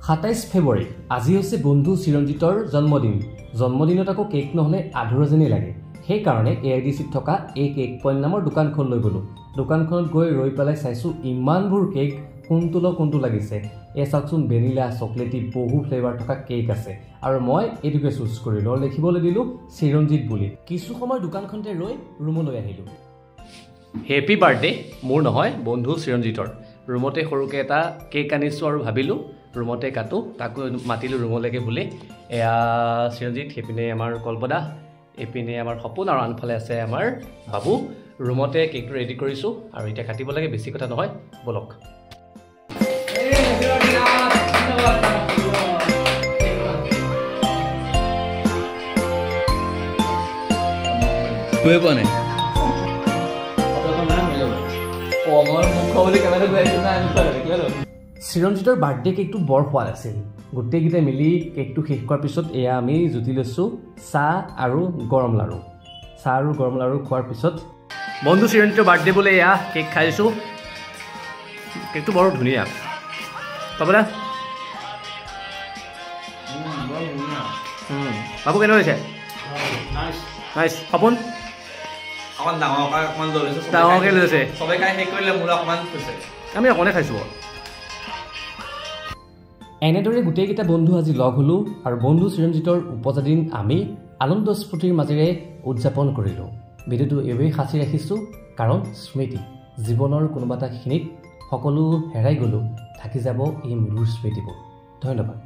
27 ফেব্ৰুৱাৰী আজি হৈছে বন্ধু চিৰঞ্জিতৰ জন্মদিন। জন্মদিনত আকৌ কেক নহলে আধৰুৱা যেন লাগে। সেই কাৰণে AIDC থকা এই কেক পইণ্ট নামৰ দোকানখন লৈ গলো। দোকানখনত গৈ ৰৈ পেলাই চাইছো ইমানবোৰ কেক কোনটো লাগিছে। এই চাওকচোন ভেনিলা চকলেটি বহু ফ্লেভাৰ থকা কেক আছে আৰু মই এটোকে চুজ কৰিলো আৰু লিখিবলৈ দিলো চিৰঞ্জিত বুলি। কিছু সময় দোকানখনতে ৰৈ ৰুমলৈ আহিলো। হেপী বাৰ্থডে মোৰ নহয় বন্ধু চিৰঞ্জিতৰ। ৰুমতে সৰুকে এটা কেক আনিছো আৰু ভাবিলো ৰুমতে কাটো, তাকো মাতিলো ৰুমলৈকে বুলি। এয়া চিৰঞ্জিত, সেইপিনে আমাৰ কল্পনা, এইপিনে আমাৰ সপোন আৰু আনফালে আছে আমাৰ বাবু। ৰুমতে কেকটো ৰেডি কৰিছো আৰু এতিয়া কাটিব লাগে, বেছি কথা নহয়, বলক। চিৰঞ্জিতৰ বাৰ্থডে কেকটো বৰ সোৱাদ আছিল। গোটেইকেইটাই মিলি কেকটো শেষ কৰাৰ পিছত এয়া আমি জুতি লৈছোঁ চাহ আৰু গৰম লাড়ু খোৱাৰ পিছত বন্ধু চিৰঞ্জিতৰ বাৰ্থডে বোলে এয়া কেক খাইছোঁ। কেকটো বৰ ধুনীয়া। পাবনা বাবু কেনে হৈছে? নাইচ। সপোন ডাঙৰকৈ লৈছে। আমি অকণে খাইছোঁ। এনেদৰে গোটেইকেইটা বন্ধু আজি লগ হ'লোঁ আৰু বন্ধু চিৰঞ্জিতৰ উপজা দিন আমি আনন্দ স্ফূৰ্তিৰ মাজেৰে উদযাপন কৰিলোঁ। ভিডিঅ'টো এইবাবেই সাঁচি ৰাখিছোঁ কাৰণ স্মৃতি জীৱনৰ কোনোবা এটা খিনিত সকলো হেৰাই গ'লেও থাকি যাব এই মধুৰ স্মৃতিবোৰ। ধন্যবাদ।